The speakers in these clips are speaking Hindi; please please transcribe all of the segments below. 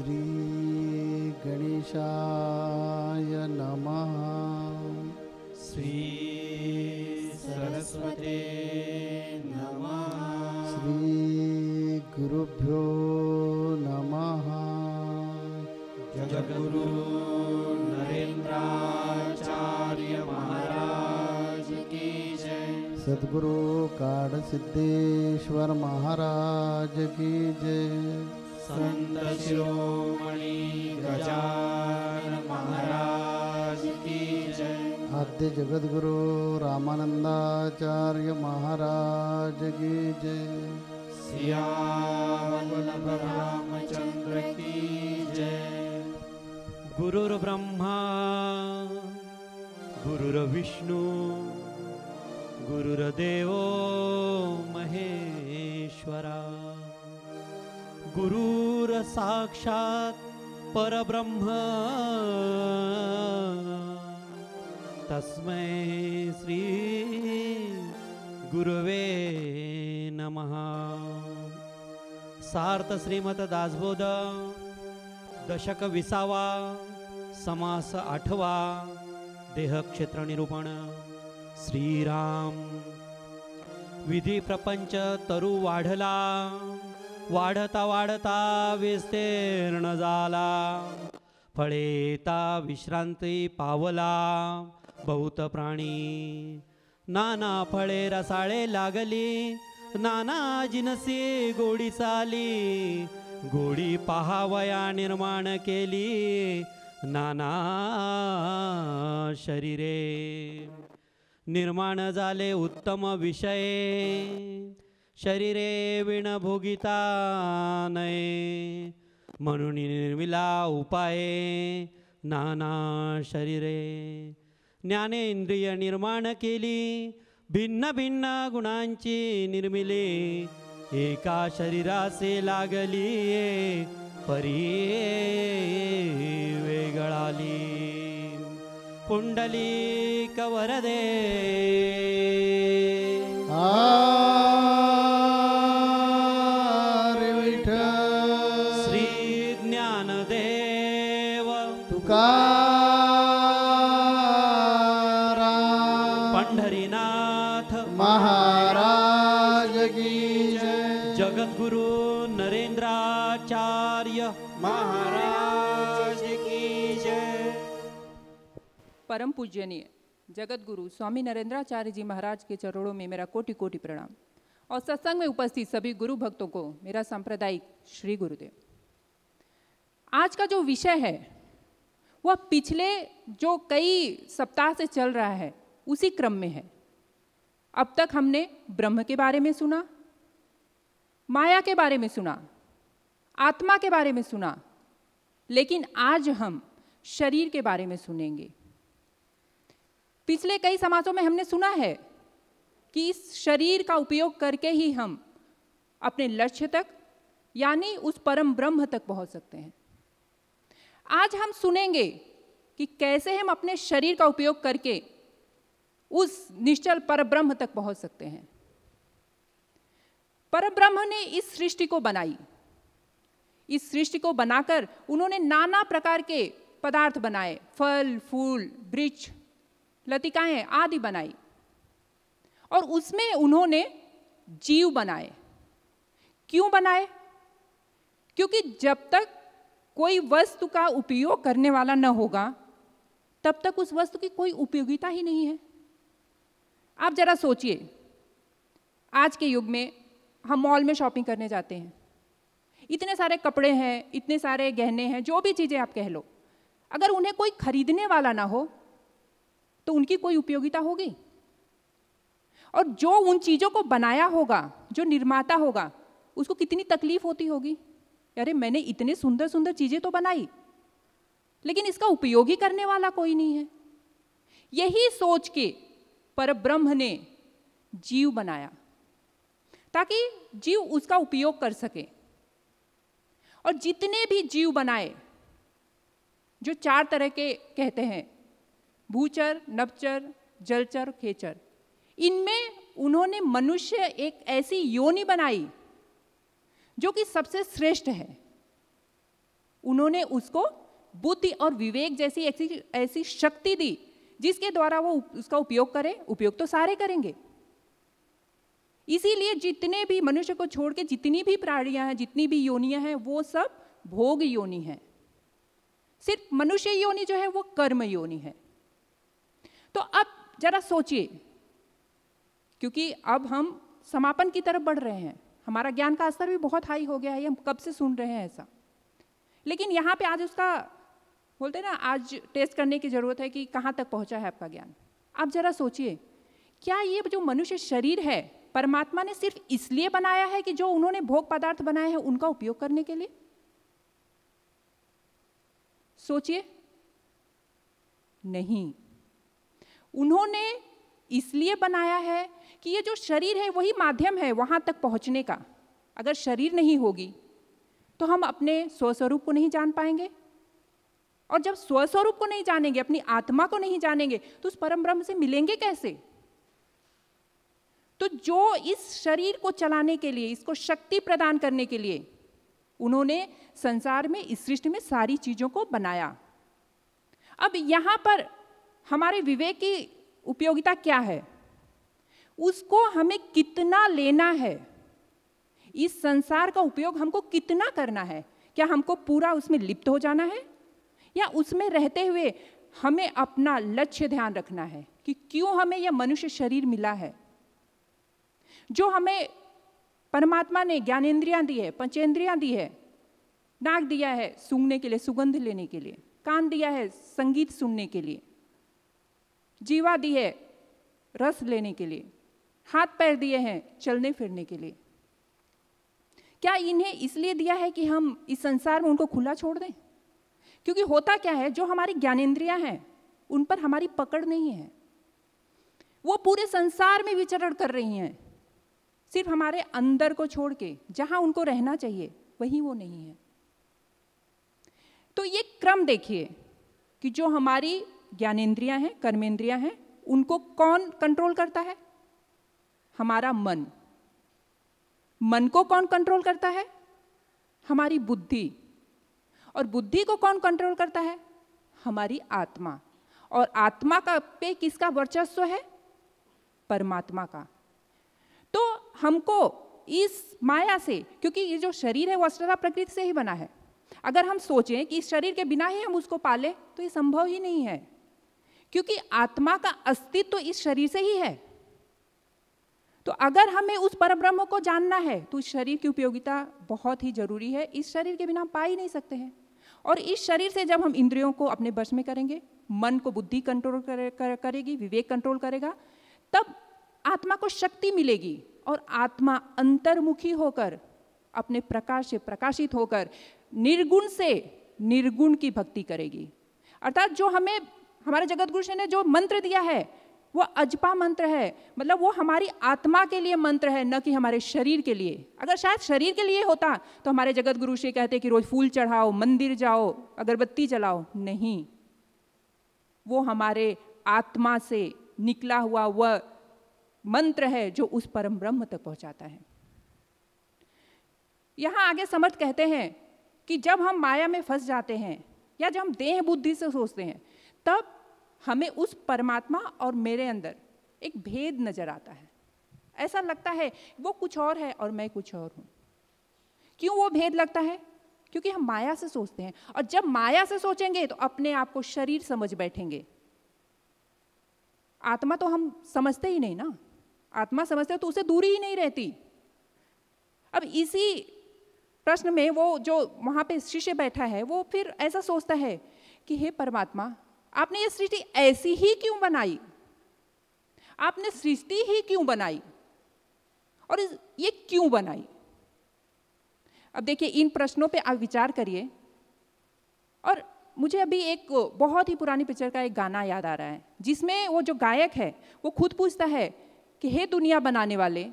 श्री गणेशाय नमः। श्री सरस्वते नमः। श्री गुरुभ्यो नमः। जगद्गुरु नरेंद्राचार्य महाराज की जय। सद्गुरु काड सिद्धेश्वर महाराज की जय। संत शिरोमणि गजानन महाराज की जय। आद्य जगद्गुरु रामानंदाचार्य महाराज की जय। सियावर रामचंद्र की जय। गुरुर्ब्रह्मा गुरुर्विष्णु गुरुर्देवो महेश्वरा। गुरुर्साक्षात् परब्रह्म तस्मै श्री गुरुवे नमः। सार्थ श्रीमत दासबोध दशक 20वा समास 8वा देह क्षेत्र निरूपण। श्रीराम विधी प्रपंच तरु वाढला, वाढता वाढता विस्तीर्ण झाला। फळेता विश्रांती पावला बहुत प्राणी। नाना फळे रसाळे लागली, नाना जिनसी गोडी चाली। गोडी पहावया निर्माण केली, नाना शरीरे। निर्माण झाले उत्तम विषय, शरीरे विण भोगिता नये। म्हणून निर्मिला उपाय, नाना शरीरे। ज्ञानेंद्रिय निर्माण केली, भिन्न भिन्न गुणांची निर्मिली। एका शरीरासे लागली, परी वेगळाली। पुंडलिक वरदे हरे विठ्ठल। श्री ज्ञानदेव तुकाराम पंढरीनाथ महाराज की जय। जगद्गुरु नरेंद्राचार्य महाराज की जय। परम पूजनीय जगतगुरु स्वामी नरेंद्राचार्य जी महाराज के चरणों में मेरा कोटि कोटि प्रणाम। और सत्संग में उपस्थित सभी गुरु भक्तों को मेरा सांप्रदायिक श्री गुरुदेव। आज का जो विषय है वह पिछले जो कई सप्ताह से चल रहा है उसी क्रम में है। अब तक हमने ब्रह्म के बारे में सुना, माया के बारे में सुना, आत्मा के बारे में सुना, लेकिन आज हम शरीर के बारे में सुनेंगे। पिछले कई समासों में हमने सुना है कि इस शरीर का उपयोग करके ही हम अपने लक्ष्य तक यानी उस परम ब्रह्म तक पहुंच सकते हैं। आज हम सुनेंगे कि कैसे हम अपने शरीर का उपयोग करके उस निश्चल परब्रह्म तक पहुंच सकते हैं। परब्रह्म ने इस सृष्टि को बनाई। इस सृष्टि को बनाकर उन्होंने नाना प्रकार के पदार्थ बनाए, फल फूल वृक्ष लतिकाएं आदि बनाई। और उसमें उन्होंने जीव बनाए। क्यों बनाए? क्योंकि जब तक कोई वस्तु का उपयोग करने वाला न होगा तब तक उस वस्तु की कोई उपयोगिता ही नहीं है। आप जरा सोचिए, आज के युग में हम मॉल में शॉपिंग करने जाते हैं, इतने सारे कपड़े हैं, इतने सारे गहने हैं, जो भी चीज़ें आप कह लो, अगर उन्हें कोई खरीदने वाला ना हो तो उनकी कोई उपयोगिता होगी? और जो उन चीज़ों को बनाया होगा, जो निर्माता होगा, उसको कितनी तकलीफ होती होगी। अरे मैंने इतने सुंदर सुंदर चीज़ें तो बनाई, लेकिन इसका उपयोग ही करने वाला कोई नहीं है। यही सोच के परब्रह्म ने जीव बनाया ताकि जीव उसका उपयोग कर सके। और जितने भी जीव बनाए, जो 4 तरह के कहते हैं, भूचर, नभचर, जलचर, खेचर, इनमें उन्होंने मनुष्य एक ऐसी योनि बनाई जो कि सबसे श्रेष्ठ है। उन्होंने उसको बुद्धि और विवेक जैसी ऐसी शक्ति दी जिसके द्वारा वो उसका उपयोग करे। उपयोग तो सारे करेंगे। इसीलिए जितने भी मनुष्य को छोड़ के जितनी भी प्राणियां हैं, जितनी भी योनियां हैं, वो सब भोग योनि है। सिर्फ मनुष्य योनि जो है वो कर्म योनि है। तो अब जरा सोचिए, क्योंकि अब हम समापन की तरफ बढ़ रहे हैं, हमारा ज्ञान का स्तर भी बहुत हाई हो गया है, हम कब से सुन रहे हैं ऐसा। लेकिन यहाँ पे आज उसका बोलते हैं ना, आज टेस्ट करने की जरूरत है कि कहाँ तक पहुँचा है आपका ज्ञान। आप जरा सोचिए, क्या ये जो मनुष्य शरीर है परमात्मा ने सिर्फ इसलिए बनाया है कि जो उन्होंने भोग पदार्थ बनाए हैं उनका उपयोग करने के लिए? सोचिए, नहीं। उन्होंने इसलिए बनाया है कि ये जो शरीर है वही माध्यम है वहां तक पहुंचने का। अगर शरीर नहीं होगी तो हम अपने स्वस्वरूप को नहीं जान पाएंगे, और जब स्वस्वरूप को नहीं जानेंगे, अपनी आत्मा को नहीं जानेंगे, तो उस परम ब्रह्म से मिलेंगे कैसे? तो जो इस शरीर को चलाने के लिए, इसको शक्ति प्रदान करने के लिए उन्होंने संसार में, इस सृष्टि में सारी चीजों को बनाया। अब यहां पर हमारे विवेक की उपयोगिता क्या है, उसको हमें कितना लेना है, इस संसार का उपयोग हमको कितना करना है। क्या हमको पूरा उसमें लिप्त हो जाना है, या उसमें रहते हुए हमें अपना लक्ष्य ध्यान रखना है कि क्यों हमें यह मनुष्य शरीर मिला है, जो हमें परमात्मा ने ज्ञानेंद्रियां दी है, पंचेंद्रियां दी है। नाक दिया है सूंघने के लिए, सुगंध लेने के लिए, कान दिया है संगीत सुनने के लिए, जीवा दी है रस लेने के लिए, हाथ पैर दिए हैं चलने फिरने के लिए। क्या इन्हें इसलिए दिया है कि हम इस संसार में उनको खुला छोड़ दें? क्योंकि होता क्या है, जो हमारी ज्ञानेंद्रियां हैं उन पर हमारी पकड़ नहीं है, वो पूरे संसार में विचरण कर रही हैं, सिर्फ हमारे अंदर को छोड़ के जहां उनको रहना चाहिए वहीं वो नहीं है। तो ये क्रम देखिए कि जो हमारी ज्ञानेंद्रियां हैं, कर्मेंद्रियां हैं, उनको कौन कंट्रोल करता है? हमारा मन। मन को कौन कंट्रोल करता है? हमारी बुद्धि। और बुद्धि को कौन कंट्रोल करता है? हमारी आत्मा। और आत्मा का पे किसका वर्चस्व है? परमात्मा का। तो हमको इस माया से, क्योंकि ये जो शरीर है वो अष्टधा प्रकृति से ही बना है, अगर हम सोचें कि इस शरीर के बिना ही हम उसको पालें तो ये संभव ही नहीं है, क्योंकि आत्मा का अस्तित्व इस शरीर से ही है। तो अगर हमें उस परब्रह्म को जानना है तो इस शरीर की उपयोगिता बहुत ही जरूरी है। इस शरीर के बिना हम पा ही नहीं सकते हैं। और इस शरीर से जब हम इंद्रियों को अपने वश में करेंगे, मन को बुद्धि कंट्रोल करेगी, विवेक कंट्रोल करेगा, तब आत्मा को शक्ति मिलेगी और आत्मा अंतर्मुखी होकर, अपने प्रकाश से प्रकाशित होकर निर्गुण से निर्गुण की भक्ति करेगी। अर्थात जो हमें हमारे जगतगुरु जी ने जो मंत्र दिया है वो अजपा मंत्र है, मतलब वो हमारी आत्मा के लिए मंत्र है, न कि हमारे शरीर के लिए। अगर शायद शरीर के लिए होता तो हमारे जगतगुरु जी कहते कि रोज फूल चढ़ाओ, मंदिर जाओ, अगरबत्ती जलाओ। नहीं, वो हमारे आत्मा से निकला हुआ वह मंत्र है जो उस परम ब्रह्म तक पहुंचाता है। यहां आगे समर्थ कहते हैं कि जब हम माया में फंस जाते हैं या जब हम देह बुद्धि से सोचते हैं, तब हमें उस परमात्मा और मेरे अंदर एक भेद नजर आता है। ऐसा लगता है वो कुछ और है और मैं कुछ और हूं। क्यों वो भेद लगता है? क्योंकि हम माया से सोचते हैं, और जब माया से सोचेंगे तो अपने आप को शरीर समझ बैठेंगे। आत्मा तो हम समझते ही नहीं ना, आत्मा समझते हो तो उसे दूरी ही नहीं रहती। अब इसी प्रश्न में वो जो वहां पे शिष्य बैठा है वो फिर ऐसा सोचता है कि हे परमात्मा, आपने ये सृष्टि ऐसी ही क्यों बनाई? आपने सृष्टि ही क्यों बनाई, और ये क्यों बनाई? अब देखिए, इन प्रश्नों पे आप विचार करिए। और मुझे अभी एक बहुत ही पुरानी पिक्चर का एक गाना याद आ रहा है, जिसमें वो जो गायक है वो खुद पूछता है कि हे दुनिया बनाने वाले,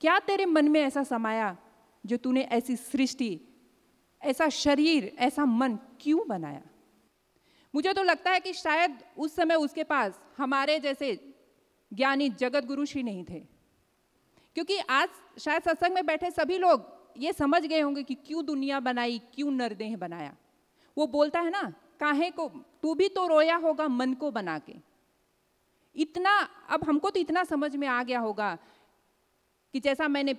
क्या तेरे मन में ऐसा समाया जो तूने ऐसी सृष्टि, ऐसा शरीर, ऐसा मन क्यों बनाया? मुझे तो लगता है कि शायद उस समय उसके पास हमारे जैसे ज्ञानी जगत गुरु श्री नहीं थे, क्योंकि आज शायद सत्संग में बैठे सभी लोग ये समझ गए होंगे कि क्यों दुनिया बनाई, क्यों नरदेह बनाया। वो बोलता है ना, काहे को तू भी तो रोया होगा मन को बना के। इतना अब हमको तो इतना समझ में आ गया होगा कि जैसा मैंने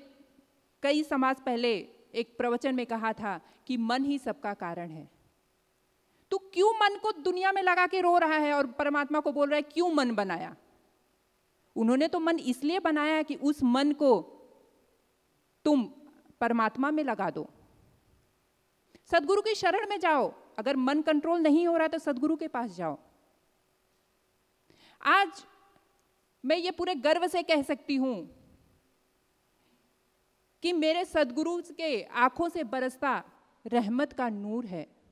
कई समाज पहले एक प्रवचन में कहा था कि मन ही सबका कारण है। तो क्यों मन को दुनिया में लगा के रो रहा है और परमात्मा को बोल रहा है क्यों मन बनाया? उन्होंने तो मन इसलिए बनाया कि उस मन को तुम परमात्मा में लगा दो, सदगुरु की शरण में जाओ। अगर मन कंट्रोल नहीं हो रहा तो सदगुरु के पास जाओ। आज मैं ये पूरे गर्व से कह सकती हूं कि मेरे सदगुरु के आंखों से बरसता रहमत का नूर है।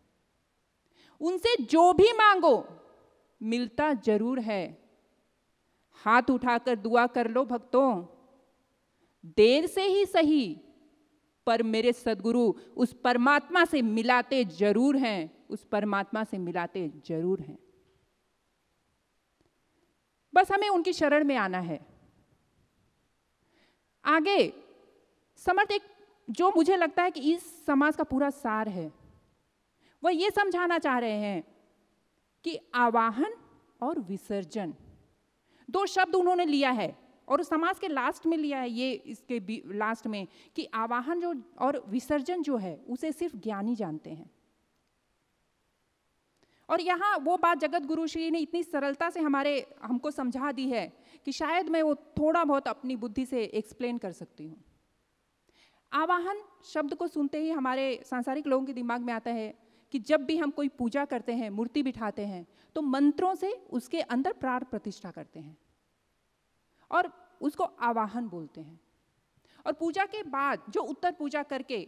उनसे जो भी मांगो मिलता जरूर है। हाथ उठाकर दुआ कर लो भक्तों, देर से ही सही पर मेरे सदगुरु उस परमात्मा से मिलाते जरूर हैं, उस परमात्मा से मिलाते जरूर हैं। बस हमें उनकी शरण में आना है। आगे समर्थ एक जो मुझे लगता है कि इस समाज का पूरा सार है, वह ये समझाना चाह रहे हैं कि आवाहन और विसर्जन दो शब्द उन्होंने लिया है और समाज के लास्ट में लिया है, ये इसके लास्ट में कि आवाहन जो और विसर्जन जो है उसे सिर्फ ज्ञानी जानते हैं। और यहाँ वो बात जगत गुरु श्री ने इतनी सरलता से हमको समझा दी है कि शायद मैं वो थोड़ा बहुत अपनी बुद्धि से एक्सप्लेन कर सकती हूँ। आवाहन शब्द को सुनते ही हमारे सांसारिक लोगों के दिमाग में आता है कि जब भी हम कोई पूजा करते हैं, मूर्ति बिठाते हैं, तो मंत्रों से उसके अंदर प्राण प्रतिष्ठा करते हैं और उसको आवाहन बोलते हैं। और पूजा के बाद जो उत्तर पूजा करके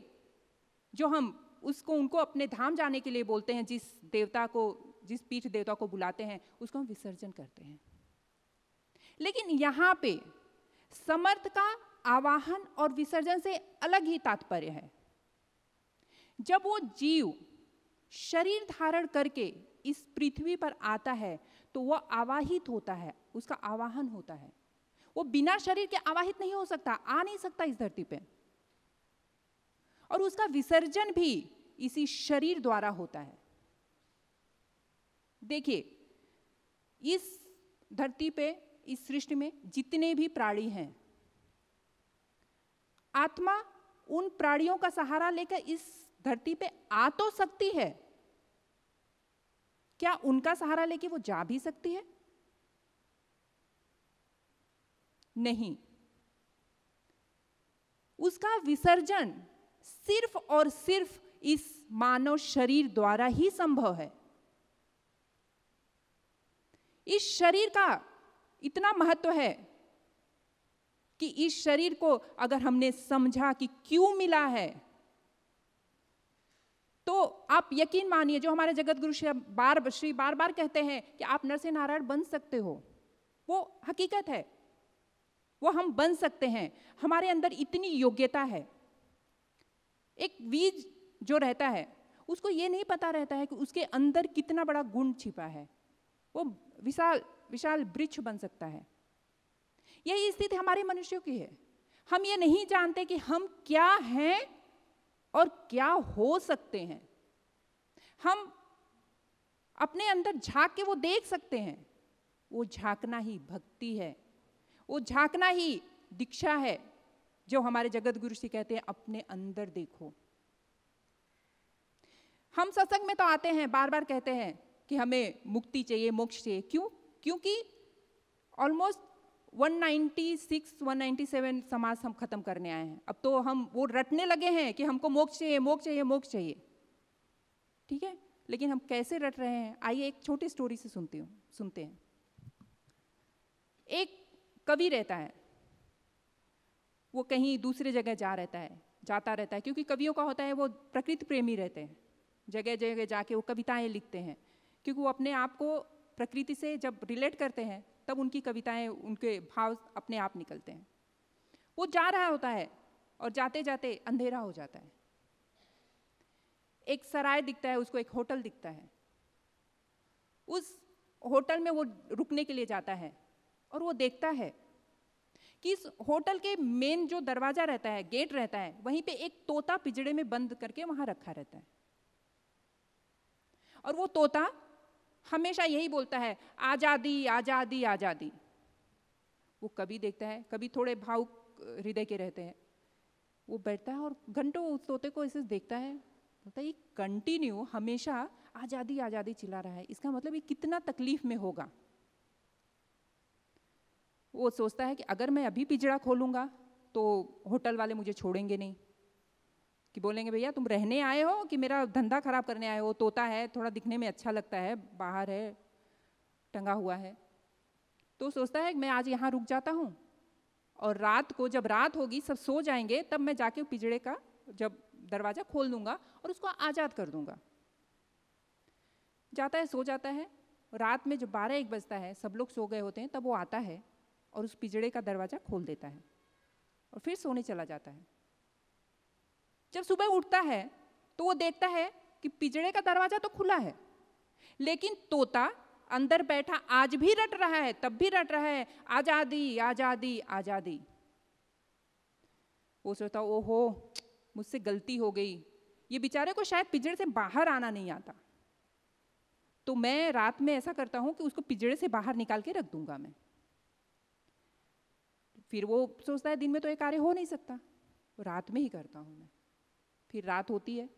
जो हम उनको अपने धाम जाने के लिए बोलते हैं, जिस पीठ देवता को बुलाते हैं, उसको हम विसर्जन करते हैं। लेकिन यहाँ पे समर्थ का आवाहन और विसर्जन से अलग ही तात्पर्य है। जब वो जीव शरीर धारण करके इस पृथ्वी पर आता है तो वह आवाहित होता है, उसका आवाहन होता है। वो बिना शरीर के आवाहित नहीं हो सकता, आ नहीं सकता इस धरती पे। और उसका विसर्जन भी इसी शरीर द्वारा होता है। देखिए, इस धरती पे, इस सृष्टि में जितने भी प्राणी हैं, आत्मा उन प्राणियों का सहारा लेकर इस धरती पे आ तो सकती है, क्या उनका सहारा लेके वो जा भी सकती है? नहीं। उसका विसर्जन सिर्फ और सिर्फ इस मानव शरीर द्वारा ही संभव है। इस शरीर का इतना महत्व है कि इस शरीर को अगर हमने समझा कि क्यों मिला है, तो आप यकीन मानिए, जो हमारे जगत गुरु श्री बार बार कहते हैं कि आप नरसिंह नारायण बन सकते हो, वो हकीकत है। वो हम बन सकते हैं, हमारे अंदर इतनी योग्यता है। एक बीज जो रहता है उसको ये नहीं पता रहता है कि उसके अंदर कितना बड़ा गुण छिपा है, वो विशाल विशाल वृक्ष बन सकता है। यही स्थिति हमारे मनुष्यों की है। हम ये नहीं जानते कि हम क्या हैं और क्या हो सकते हैं। हम अपने अंदर झांक के वो देख सकते हैं। वो झांकना ही भक्ति है, वो झांकना ही दीक्षा है, जो हमारे जगत गुरु श्री कहते हैं अपने अंदर देखो। हम सत्संग में तो आते हैं, बार बार कहते हैं कि हमें मुक्ति चाहिए, मोक्ष चाहिए। क्यों? क्योंकि ऑलमोस्ट 197 समाज हम खत्म करने आए हैं। अब तो हम वो रटने लगे हैं कि हमको मोक्ष चाहिए, मोक्ष चाहिए, मोक्ष चाहिए। ठीक है, लेकिन हम कैसे रट रहे हैं? आइए एक छोटी स्टोरी से सुनते हैं। एक कवि रहता है, वो कहीं दूसरे जगह जाता रहता है, क्योंकि कवियों का होता है वो प्रकृति प्रेमी रहते हैं। जगह जगह जाके वो कविताएं लिखते हैं, क्योंकि वो अपने आप को प्रकृति से जब रिलेट करते हैं तब उनकी कविताएं, उनके भाव अपने आप निकलते हैं। वो जा रहा होता है और जाते जाते अंधेरा हो जाता है। एक सराय दिखता है उसको, एक होटल दिखता है। उस होटल में वो रुकने के लिए जाता है और वो देखता है कि इस होटल के मेन जो दरवाजा रहता है, गेट रहता है, वहीं पे एक तोता पिंजड़े में बंद करके वहां रखा रहता है। और वो तोता हमेशा यही बोलता है, आज़ादी आज़ादी आज़ादी। वो कभी देखता है, कभी थोड़े भावुक हृदय के रहते हैं, वो बैठता है और घंटों उस तोते को ऐसे देखता है, बोलता है ये कंटिन्यू हमेशा आज़ादी आज़ादी चिल्ला रहा है, इसका मतलब ये कितना तकलीफ में होगा। वो सोचता है कि अगर मैं अभी पिंजरा खोलूंगा तो होटल वाले मुझे छोड़ेंगे नहीं, कि बोलेंगे भैया तुम रहने आए हो कि मेरा धंधा खराब करने आए हो। तोता है, थोड़ा दिखने में अच्छा लगता है, बाहर है, टंगा हुआ है। तो सोचता है कि मैं आज यहाँ रुक जाता हूँ और रात को जब रात होगी, सब सो जाएंगे, तब मैं जाके पिंजरे का जब दरवाज़ा खोल दूंगा और उसको आज़ाद कर दूंगा। जाता है, सो जाता है। रात में जब 12-1 बजता है, सब लोग सो गए होते हैं, तब वो आता है और उस पिंजरे का दरवाज़ा खोल देता है और फिर सोने चला जाता है। जब सुबह उठता है तो वो देखता है कि पिंजरे का दरवाज़ा तो खुला है, लेकिन तोता अंदर बैठा आज भी रट रहा है, तब भी रट रहा है, आज़ादी आज़ादी आज़ादी। वो सोचता, ओहो मुझसे गलती हो गई, ये बेचारे को शायद पिंजरे से बाहर आना नहीं आता, तो मैं रात में ऐसा करता हूँ कि उसको पिंजरे से बाहर निकाल के रख दूंगा मैं। फिर वो सोचता है दिन में तो ये कार्य हो नहीं सकता, रात में ही करता हूँ मैं। फिर रात होती है,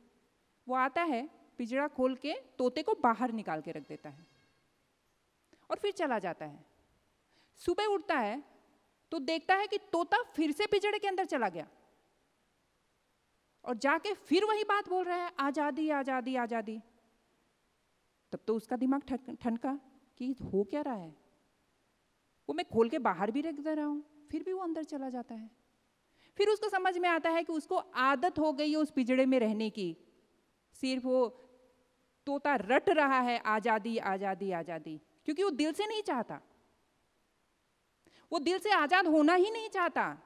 वो आता है, पिंजरा खोल के तोते को बाहर निकाल के रख देता है और फिर चला जाता है। सुबह उठता है तो देखता है कि तोता फिर से पिंजरे के अंदर चला गया और जाके फिर वही बात बोल रहा है, आज़ादी आज़ादी आज़ादी। तब तो उसका दिमाग ठनका कि हो क्या रहा है, वो मैं खोल के बाहर भी रख दे रहा हूँ, फिर भी वो अंदर चला जाता है। फिर उसको समझ में आता है कि उसको आदत हो गई है उस पिंजरे में रहने की, सिर्फ वो तोता रट रहा है आज़ादी आज़ादी आज़ादी, क्योंकि वो दिल से नहीं चाहता, वो दिल से आज़ाद होना ही नहीं चाहता,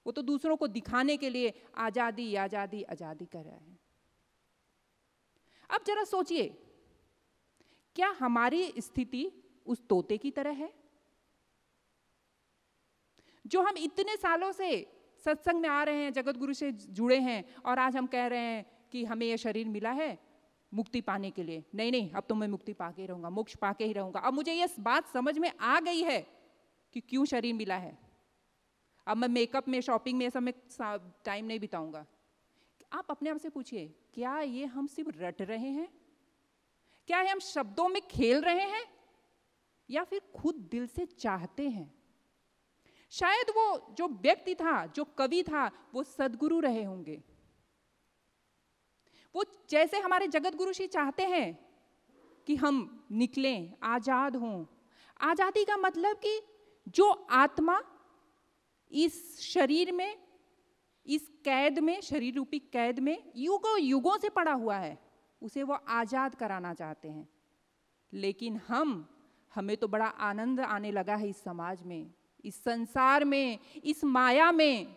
वो तो दूसरों को दिखाने के लिए आज़ादी आज़ादी आज़ादी कर रहा है। अब जरा सोचिए, क्या हमारी स्थिति उस तोते की तरह है? जो हम इतने सालों से सत्संग में आ रहे हैं, जगत गुरु से जुड़े हैं, और आज हम कह रहे हैं कि हमें यह शरीर मिला है मुक्ति पाने के लिए। नहीं नहीं, अब तो मैं मुक्ति पाके ही रहूंगा, मोक्ष पाके ही रहूंगा। अब मुझे यह बात समझ में आ गई है कि क्यों शरीर मिला है। अब मैं मेकअप में, शॉपिंग में, सब में टाइम नहीं बिताऊंगा। आप अपने आप से पूछिए, क्या ये हम सिर्फ रट रहे हैं? क्या हम शब्दों में खेल रहे हैं, या फिर खुद दिल से चाहते हैं? शायद वो जो व्यक्ति था, जो कवि था, वो सद्गुरु रहे होंगे। वो जैसे हमारे जगत गुरु जी चाहते हैं कि हम निकलें, आजाद हों। आजादी का मतलब कि जो आत्मा इस शरीर में, इस कैद में, शरीर रूपी कैद में युगों युगों से पड़ा हुआ है, उसे वो आजाद कराना चाहते हैं। लेकिन हमें तो बड़ा आनंद आने लगा है इस समाज में, इस संसार में, इस माया में।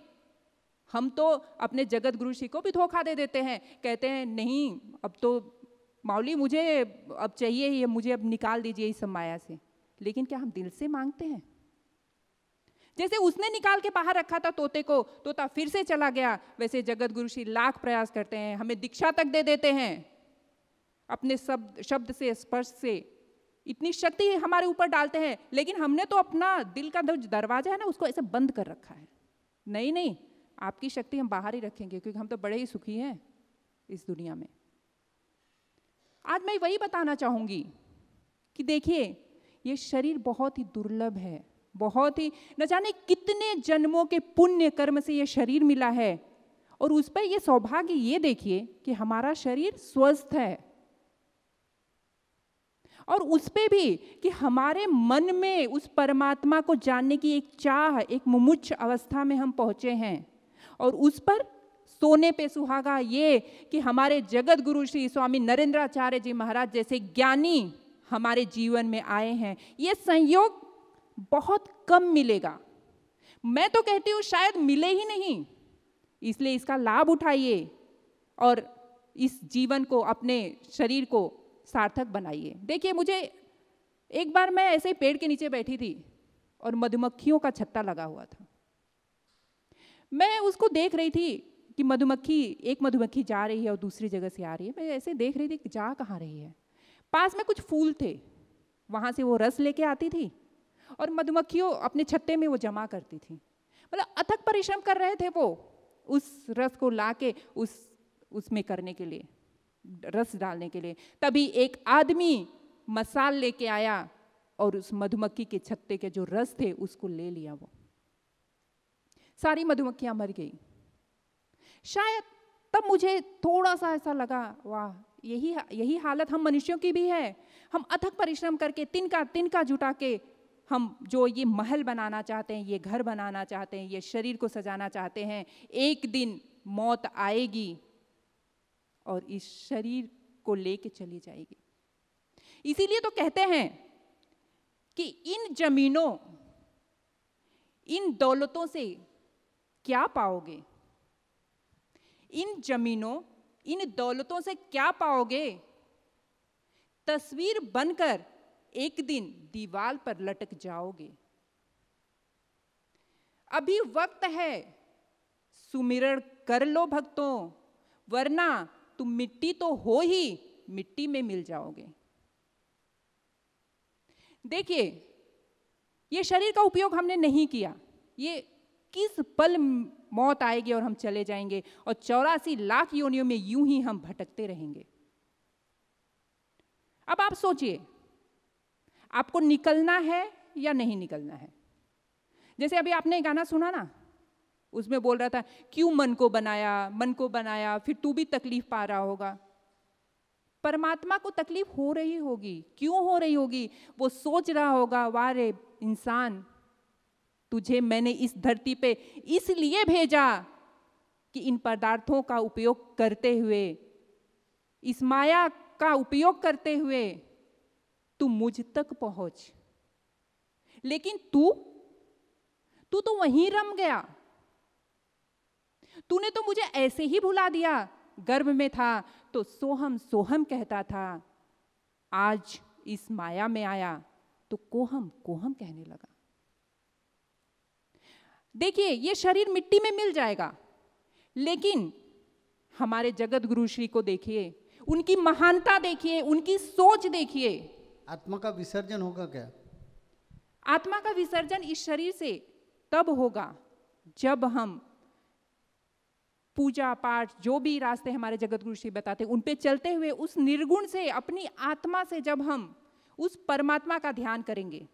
हम तो अपने जगत गुरु जी को भी धोखा दे देते हैं, कहते हैं नहीं अब तो मौली मुझे अब चाहिए ही, मुझे अब निकाल दीजिए इस माया से। लेकिन क्या हम दिल से मांगते हैं? जैसे उसने निकाल के बाहर रखा था तोते को, तोता फिर से चला गया, वैसे जगत गुरु जी लाख प्रयास करते हैं, हमें दीक्षा तक दे देते हैं, अपने शब्द से, स्पर्श से इतनी शक्ति हमारे ऊपर डालते हैं, लेकिन हमने तो अपना दिल का जो दरवाजा है ना, उसको ऐसे बंद कर रखा है। नहीं नहीं, आपकी शक्ति हम बाहर ही रखेंगे, क्योंकि हम तो बड़े ही सुखी हैं इस दुनिया में। आज मैं वही बताना चाहूंगी कि देखिए, ये शरीर बहुत ही दुर्लभ है, बहुत ही, न जाने कितने जन्मों के पुण्य कर्म से ये शरीर मिला है। और उस पर ये सौभाग्य ये देखिए कि हमारा शरीर स्वस्थ है, और उस पे भी कि हमारे मन में उस परमात्मा को जानने की एक चाह, एक मुमुक्ष अवस्था में हम पहुंचे हैं। और उस पर सोने पे सुहागा ये कि हमारे जगत गुरु श्री स्वामी नरेंद्राचार्य जी महाराज जैसे ज्ञानी हमारे जीवन में आए हैं। ये संयोग बहुत कम मिलेगा, मैं तो कहती हूँ शायद मिले ही नहीं। इसलिए इसका लाभ उठाइए और इस जीवन को, अपने शरीर को सार्थक बनाइए। देखिए, मुझे एक बार मैं ऐसे ही पेड़ के नीचे बैठी थी और मधुमक्खियों का छत्ता लगा हुआ था। मैं उसको देख रही थी कि एक मधुमक्खी जा रही है और दूसरी जगह से आ रही है। मैं ऐसे देख रही थी कि जा कहाँ रही है। पास में कुछ फूल थे, वहाँ से वो रस लेके आती थी और मधुमक्खियों अपने छत्ते में वो जमा करती थी। मतलब अथक परिश्रम कर रहे थे वो उस रस को लाके उसमें करने के लिए, रस डालने के लिए। तभी एक आदमी मसाल लेके आया और उस मधुमक्खी के छत्ते के जो रस थे उसको ले लिया। वो सारी मधुमक्खियां मर गई। शायद तब मुझे थोड़ा सा ऐसा लगा, वाह, यही हालत हम मनुष्यों की भी है। हम अथक परिश्रम करके तिनका जुटा के हम जो ये महल बनाना चाहते हैं, ये घर बनाना चाहते हैं, ये शरीर को सजाना चाहते हैं, एक दिन मौत आएगी और इस शरीर को लेके चली जाएगी। इसीलिए तो कहते हैं कि इन जमीनों, इन दौलतों से क्या पाओगे? इन जमीनों, इन दौलतों से क्या पाओगे? तस्वीर बनकर एक दिन दीवार पर लटक जाओगे। अभी वक्त है, सुमिरण कर लो भक्तों, वरना तुम मिट्टी तो हो ही मिट्टी में मिल जाओगे। देखिए, ये शरीर का उपयोग हमने नहीं किया, ये किस पल मौत आएगी और हम चले जाएंगे और 84 लाख योनियों में यूं ही हम भटकते रहेंगे। अब आप सोचिए, आपको निकलना है या नहीं निकलना है? जैसे अभी आपने गाना सुना ना, उसमें बोल रहा था क्यों मन को बनाया, फिर तू भी तकलीफ पा रहा होगा। परमात्मा को तकलीफ हो रही होगी, क्यों हो रही होगी? वो सोच रहा होगा, वाह रे इंसान, तुझे मैंने इस धरती पे इसलिए भेजा कि इन पदार्थों का उपयोग करते हुए, इस माया का उपयोग करते हुए तू मुझ तक पहुंच। लेकिन तू तो वहीं रम गया। तूने तो मुझे ऐसे ही भुला दिया। गर्भ में था तो सोहम सोहम कहता था, आज इस माया में आया तो कोहम कोहम कहने लगा। देखिए, ये शरीर मिट्टी में मिल जाएगा, लेकिन हमारे जगत गुरु श्री को देखिए, उनकी महानता देखिए, उनकी सोच देखिए। आत्मा का विसर्जन होगा क्या? आत्मा का विसर्जन इस शरीर से तब होगा जब हम पूजा पाठ, जो भी रास्ते हमारे जगत गुरु श्री बताते हैं, उन पे चलते हुए उस निर्गुण से, अपनी आत्मा से जब हम उस परमात्मा का ध्यान करेंगे,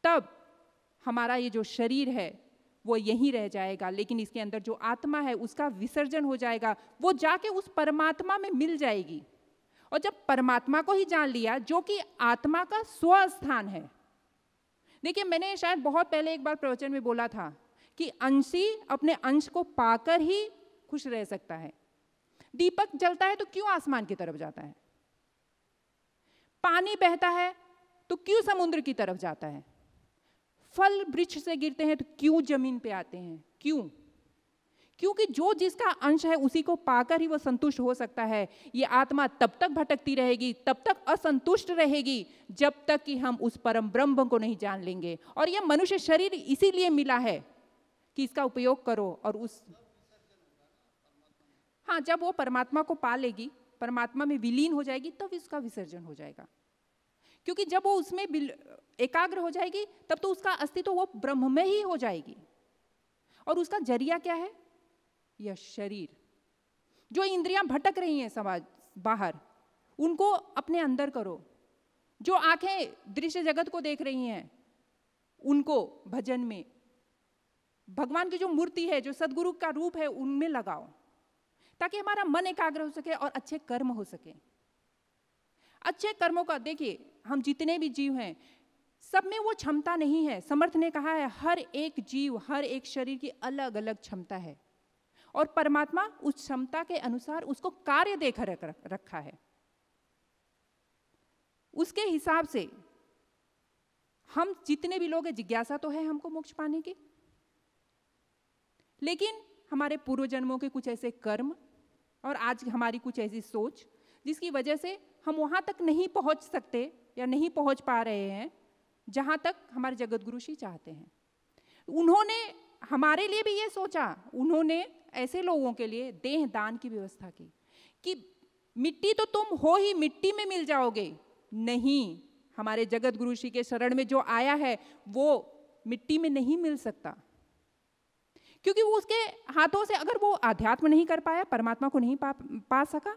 तब हमारा ये जो शरीर है वो यहीं रह जाएगा, लेकिन इसके अंदर जो आत्मा है उसका विसर्जन हो जाएगा, वो जाके उस परमात्मा में मिल जाएगी। और जब परमात्मा को ही जान लिया, जो कि आत्मा का स्वस्थान है। देखिए, मैंने शायद बहुत पहले एक बार प्रवचन में बोला था कि अंशी अपने अंश को पाकर ही खुश रह सकता है। दीपक जलता है तो क्यों आसमान की तरफ जाता है? पानी बहता है तो क्यों समुद्र की तरफ जाता है? फल वृक्ष से गिरते हैं तो क्यों जमीन पे आते हैं? क्यों? क्योंकि जो जिसका अंश है उसी को पाकर ही वो संतुष्ट हो सकता है। ये आत्मा तब तक भटकती रहेगी, तब तक असंतुष्ट रहेगी, जब तक कि हम उस परम ब्रह्म को नहीं जान लेंगे। और ये मनुष्य शरीर इसीलिए मिला है कि इसका उपयोग करो और हाँ, जब वो परमात्मा को पा लेगी, परमात्मा में विलीन हो जाएगी, तब इसका विसर्जन हो जाएगा। क्योंकि जब वो उसमें एकाग्र हो जाएगी, तब तो उसका अस्तित्व वो ब्रह्म में ही हो जाएगी। और उसका जरिया क्या है? यह शरीर। जो इंद्रियां भटक रही हैं समाज बाहर, उनको अपने अंदर करो। जो आंखें दृश्य जगत को देख रही हैं, उनको भजन में, भगवान की जो मूर्ति है, जो सदगुरु का रूप है, उनमें लगाओ, ताकि हमारा मन एकाग्र हो सके और अच्छे कर्म हो सके। अच्छे कर्मों का, देखिए, हम जितने भी जीव हैं, सब में वो क्षमता नहीं है। समर्थ ने कहा है, हर एक जीव, हर एक शरीर की अलग अलग क्षमता है, और परमात्मा उस क्षमता के अनुसार उसको कार्य देकर रखा है। उसके हिसाब से हम जितने भी लोग हैं, जिज्ञासा तो है हमको मोक्ष पाने की, लेकिन हमारे पूर्व जन्मों के कुछ ऐसे कर्म और आज हमारी कुछ ऐसी सोच, जिसकी वजह से हम वहां तक नहीं पहुंच सकते या नहीं पहुंच पा रहे हैं जहां तक हमारे जगत गुरु श्री चाहते हैं। उन्होंने हमारे लिए भी ये सोचा, उन्होंने ऐसे लोगों के लिए देह दान की व्यवस्था की कि मिट्टी तो तुम हो ही, मिट्टी में मिल जाओगे। नहीं, हमारे जगत गुरु श्री के शरण में जो आया है वो मिट्टी में नहीं मिल सकता, क्योंकि वो उसके हाथों से अगर वो आध्यात्म नहीं कर पाया, परमात्मा को नहीं पा सका,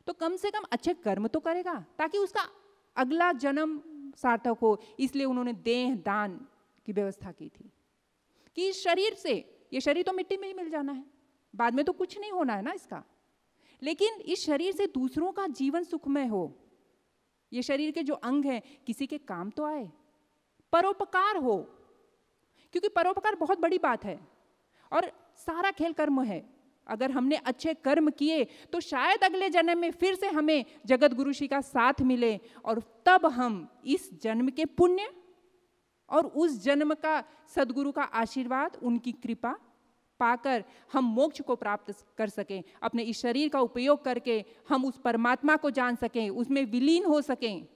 तो कम से कम अच्छे कर्म तो करेगा ताकि उसका अगला जन्म सार्थक हो। इसलिए उन्होंने देह दान की व्यवस्था की थी कि इस शरीर से, ये शरीर तो मिट्टी में ही मिल जाना है, बाद में तो कुछ नहीं होना है ना इसका, लेकिन इस शरीर से दूसरों का जीवन सुखमय हो, ये शरीर के जो अंग हैं किसी के काम तो आए, परोपकार हो, क्योंकि परोपकार बहुत बड़ी बात है और सारा खेल कर्म है। अगर हमने अच्छे कर्म किए तो शायद अगले जन्म में फिर से हमें जगत गुरु श्री का साथ मिले और तब हम इस जन्म के पुण्य और उस जन्म का सदगुरु का आशीर्वाद, उनकी कृपा पाकर हम मोक्ष को प्राप्त कर सकें, अपने इस शरीर का उपयोग करके हम उस परमात्मा को जान सकें, उसमें विलीन हो सकें।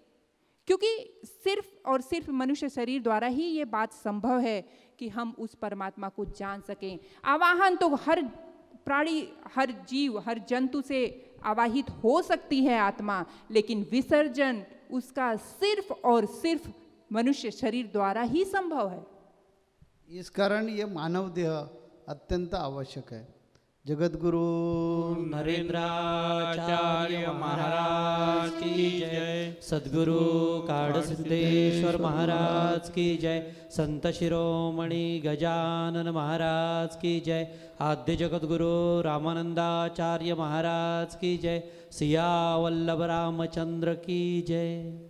क्योंकि सिर्फ और सिर्फ मनुष्य शरीर द्वारा ही ये बात संभव है कि हम उस परमात्मा को जान सकें। आवाहन तो हर प्राणी, हर जीव, हर जंतु से आवाहित हो सकती है आत्मा, लेकिन विसर्जन उसका सिर्फ और सिर्फ मनुष्य शरीर द्वारा ही संभव है। इस कारण ये मानव देह अत्यंत आवश्यक है। जगत गुरु नरेंद्राचार्य महाराज की जय, सद्गुरु काड़ सिद्धेश्वर महाराज की जय, संत शिरोमणि गजानन महाराज की जय, आद्य जगत गुरु रामानंदाचार्य महाराज की जय, सिया वल्लभ रामचंद्र की जय।